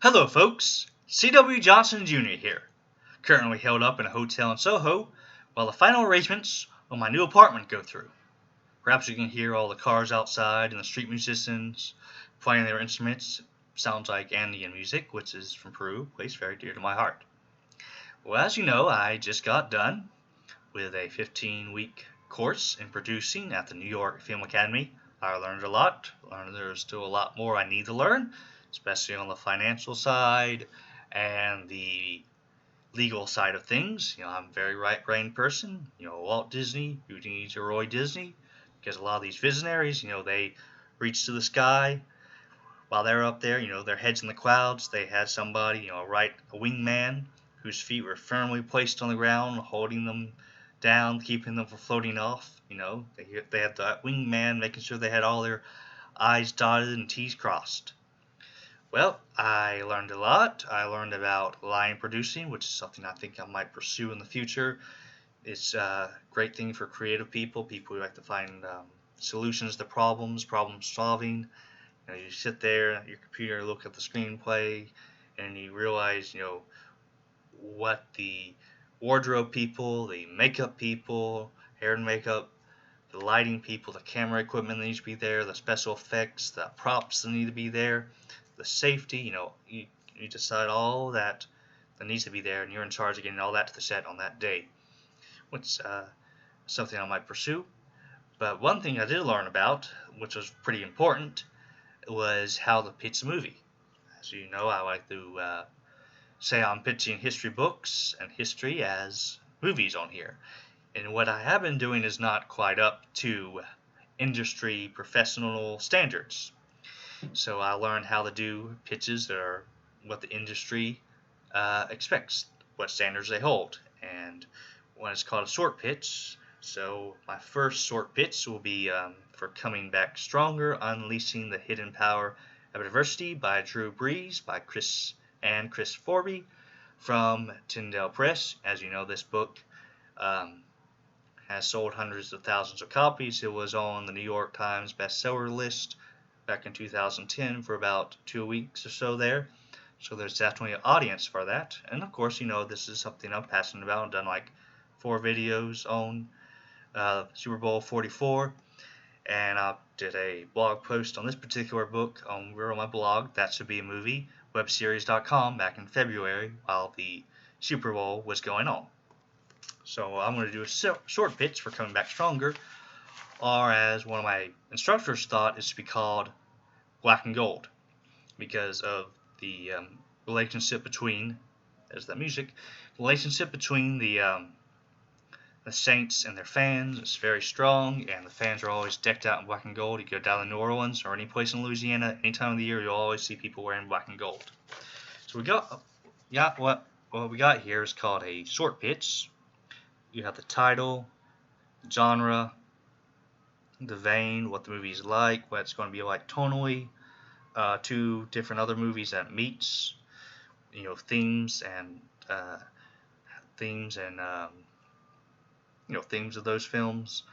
Hello, folks. C.W. Johnson Jr. here, currently held up in a hotel in Soho while the final arrangements of my new apartment go through. Perhaps you can hear all the cars outside and the street musicians playing their instruments. Sounds like Andean music, which is from Peru, a place very dear to my heart. Well, as you know, I just got done with a 15-week course in producing at the New York Film Academy. I learned a lot. Learned there's still a lot more I need to learn, especially on the financial side and the legal side of things. I'm a very right-brained person. Walt Disney, who needs a Roy Disney, because a lot of these visionaries, they reach to the sky while they're up there. Their heads in the clouds. They had somebody, a wingman, whose feet were firmly placed on the ground, holding them down, keeping them from floating off. They had that wingman making sure they had all their I's dotted and T's crossed. Well, I learned a lot. I learned about line producing, which is something I think I might pursue in the future. It's a great thing for creative people who like to find solutions to problems, problem solving. You sit there at your computer, look at the screenplay, and you realize, what the wardrobe people, the makeup people, hair and makeup, the lighting people, the camera equipment that needs to be there, the special effects, the props that need to be there, the safety, you decide all that needs to be there, and you're in charge of getting all that to the set on that day, which is something I might pursue. But one thing I did learn about, which was pretty important, was how to pitch a movie. As you know, I like to say I'm pitching history books and history as movies on here. And what I have been doing is not quite up to industry professional standards. So I learned how to do pitches that are what the industry expects, what standards they hold. And one is called a short pitch. So my first short pitch will be for Coming Back Stronger, Unleashing the Hidden Power of Adversity by Drew Brees by Chris Forby from Tyndale Press. As you know, this book has sold hundreds of thousands of copies. It was on the New York Times bestseller list back in 2010 for about 2 weeks or so there. So there's definitely an audience for that. And of course, this is something I'm passionate about. I've done like 4 videos on Super Bowl 44. And I did a blog post on this particular book on my blog, That Should Be a Movie, webseries.com, back in February while the Super Bowl was going on. So I'm going to do a short pitch for Coming Back Stronger, or as one of my instructors thought, it should be called Black and Gold, because of the relationship between, as that music, relationship between the Saints and their fans is very strong, and the fans are always decked out in black and gold. You go down to New Orleans or any place in Louisiana, any time of the year, you'll always see people wearing black and gold. So what we got here is called a short pitch. You have the title, the genre, the vein, what the movie is like, what it's going to be like tonally, 2 different other movies that meets, themes and themes of those films,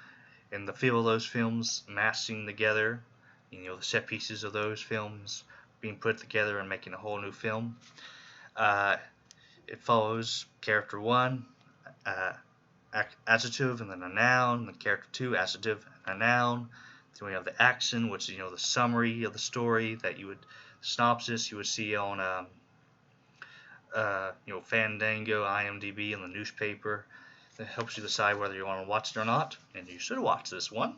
and the feel of those films mashing together, the set pieces of those films being put together and making a whole new film. It follows character 1, adjective, and then a noun, and then character 2, adjective, and a noun. Then we have the action, which is, the summary of the story that synopsis you would see on, Fandango, IMDb, and the newspaper. That helps you decide whether you want to watch it or not, and you should watch this one.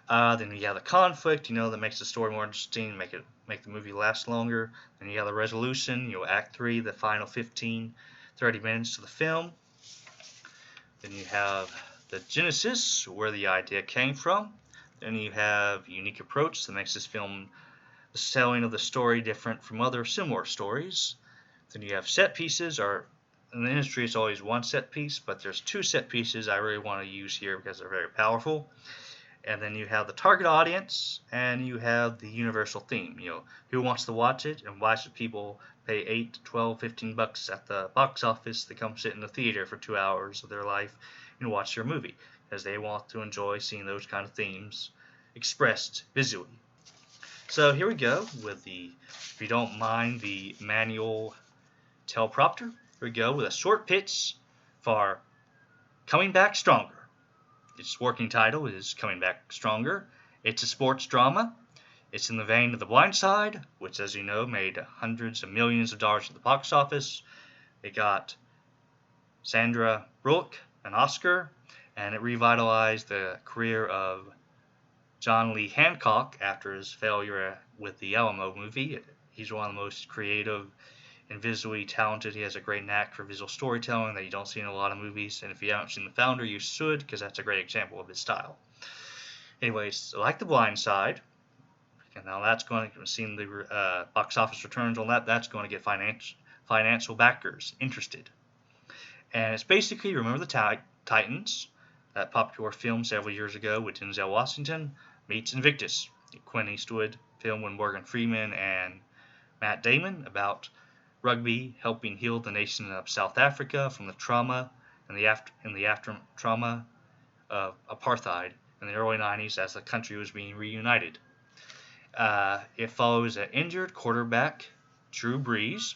Then you have the conflict, that makes the story more interesting, make the movie last longer. Then you have the resolution, Act 3, the final 15, 30 minutes of the film. Then you have the genesis, where the idea came from. Then you have unique approach that makes this film, the telling of the story, different from other similar stories. Then you have set pieces, or in the industry it's always one set piece, but there's 2 set pieces I really want to use here because they're very powerful. And then you have the target audience, and you have the universal theme. Who wants to watch it, and why should people pay $8, $12, $15 at the box office to come sit in the theater for 2 hours of their life and watch your movie? Because they want to enjoy seeing those kind of themes expressed visually. So here we go with if you don't mind the manual teleprompter, here we go with a short pitch for Coming Back Stronger. Its working title is Coming Back Stronger. It's a sports drama. It's in the vein of The Blind Side, which, as you know, made hundreds of millions of dollars at the box office. It got Sandra Bullock an Oscar, and it revitalized the career of John Lee Hancock after his failure with the Alamo movie. He's one of the most creative and visually talented. He has a great knack for visual storytelling that you don't see in a lot of movies. And if you haven't seen The Founder, you should, because that's a great example of his style. Anyways, like The Blind Side, and now that's going to, seeing the box office returns on that, that's going to get financial backers interested. And it's basically Remember the Titans, that popular film several years ago with Denzel Washington, meets Invictus, a Clint Eastwood film with Morgan Freeman and Matt Damon about rugby helping heal the nation of South Africa from the trauma and the after trauma of apartheid in the early 90s as the country was being reunited. It follows an injured quarterback, Drew Brees,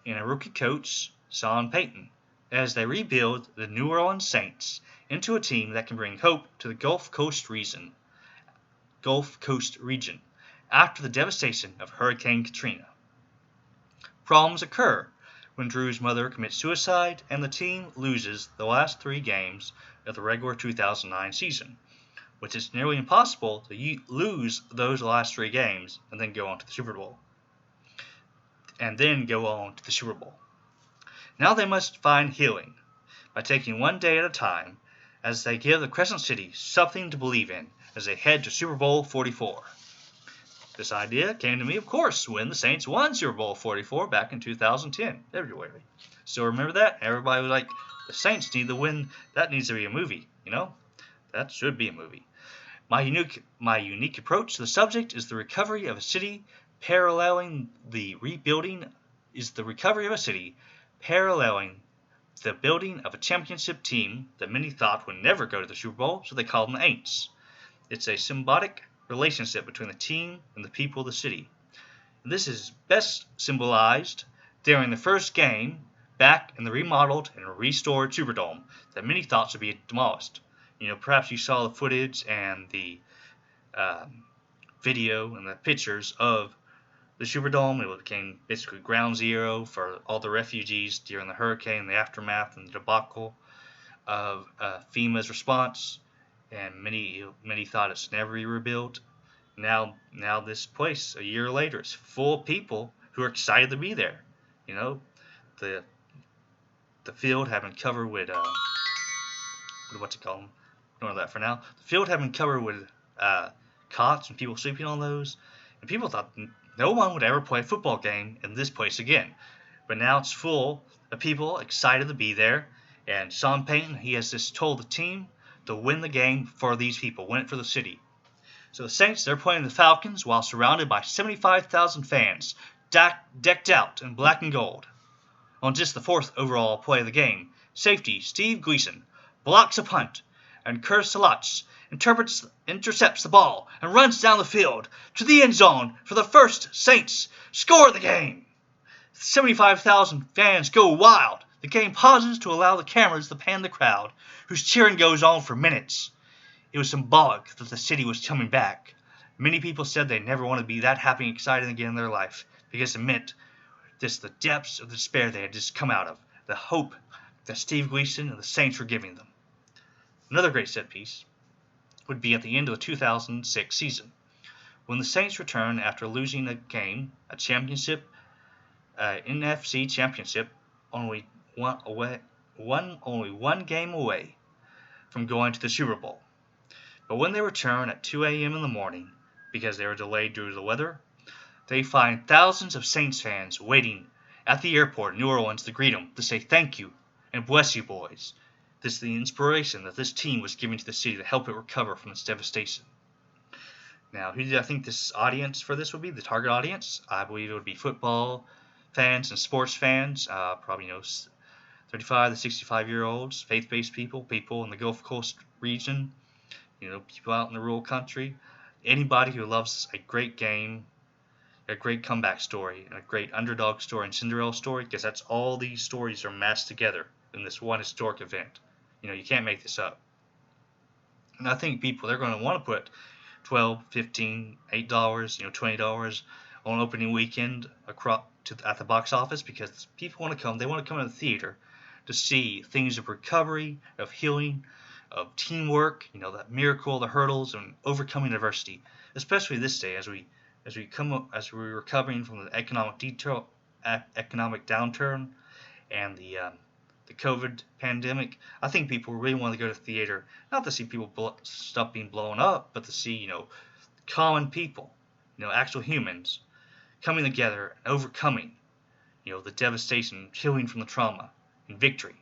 and a rookie coach, Sean Payton, as they rebuild the New Orleans Saints into a team that can bring hope to the Gulf Coast region after the devastation of Hurricane Katrina. Problems occur when Drew's mother commits suicide and the team loses the last 3 games of the regular 2009 season, which is nearly impossible to lose those last 3 games and then go on to the Super Bowl. Now they must find healing by taking one day at a time as they give the Crescent City something to believe in as they head to Super Bowl 44. This idea came to me, of course, when the Saints won Super Bowl 44 back in 2010, February. Still remember that? Everybody was like, the Saints need to win. That needs to be a movie, you know? That should be a movie. My unique approach to the subject is the recovery of a city paralleling the building of a championship team that many thought would never go to the Super Bowl, so they called them the Aints. It's a symbiotic relationship between the team and the people of the city. This is best symbolized during the first game back in the remodeled and restored Superdome that many thought should be demolished. Perhaps you saw the footage and the video and the pictures of the Superdome. It became basically ground zero for all the refugees during the hurricane, the aftermath, and the debacle of FEMA's response. And many thought it's never be rebuilt. Now this place, a year later, is full of people who are excited to be there. The field had been covered with what's it called? Ignore that for now. The field had been covered with cots and people sleeping on those, and people thought no one would ever play a football game in this place again. But now it's full of people excited to be there, and Sean Payton, he has just told the team to win the game for these people, win it for the city. So the Saints, they're playing the Falcons while surrounded by 75,000 fans, decked out in black and gold. On just the 4th overall play of the game, safety Steve Gleason blocks a punt, and Kerr Salach intercepts the ball and runs down the field to the end zone for the first Saints score of the game. 75,000 fans go wild. The game pauses to allow the cameras to pan the crowd, whose cheering goes on for minutes. It was symbolic that the city was coming back. Many people said they never want to be that happy and excited again in their life, because it meant just the depths of despair they had just come out of, the hope that Steve Gleason and the Saints were giving them. Another great set piece would be at the end of the 2006 season, when the Saints return after losing a championship, NFC championship, only one game away from going to the Super Bowl. But when they return at 2 a.m. in the morning, because they were delayed due to the weather, they find thousands of Saints fans waiting at the airport in New Orleans to greet them, to say thank you and bless you, boys. This is the inspiration that this team was giving to the city to help it recover from its devastation. Now, who do I think this audience for this would be? The target audience? I believe it would be football fans and sports fans, probably 35 to 65-year-olds, faith-based people in the Gulf Coast region, people out in the rural country. Anybody who loves a great game, a great comeback story, and a great underdog story and Cinderella story, because that's all these stories are massed together in this one historic event. You can't make this up. And I think people, they're going to want to put 12, 15, $8, $20 on opening weekend at the box office, because people want to come. They want to come to the theater to see things of recovery, of healing, of teamwork. That miracle, the hurdles, and overcoming adversity. Especially this day, as we're recovering from the economic downturn and the COVID pandemic. I think people really want to go to the theater, not to see stuff being blown up, but to see, common people, actual humans coming together and overcoming, the devastation, healing from the trauma, and victory.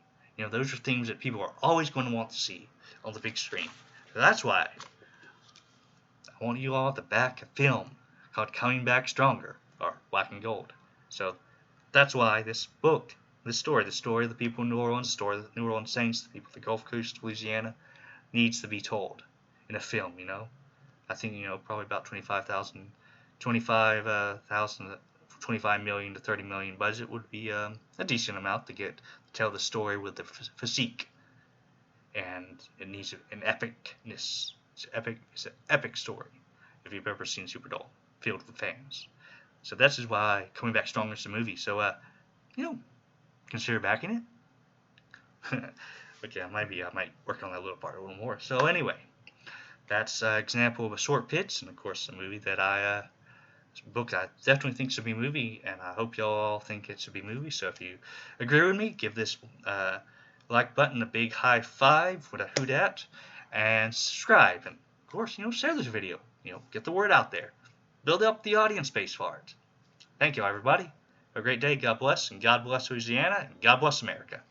Those are things that people are always going to want to see on the big screen. So that's why I want you all to back a film called Coming Back Stronger, or Black and Gold. So that's why this book, the story of the people in New Orleans, the story of the New Orleans Saints, the people of the Gulf Coast of Louisiana, needs to be told in a film. I think probably about 25,000, 25 million to 30 million budget would be a decent amount to tell the story with the physique, and it needs an epicness. It's an epic story. If you've ever seen Superdome, filled with fans. So this is why Coming Back Stronger is a movie. So consider backing it. Okay, I might work on that little part a little more. So anyway, that's an example of a short pitch, and of course a movie that a book I definitely think should be a movie, and I hope y'all think it should be a movie. So if you agree with me, give this like button a big high five with a hoot at, and subscribe, and of course share this video. Get the word out there, build up the audience base for it. Thank you, everybody. Have a great day. God bless, and God bless Louisiana, and God bless America.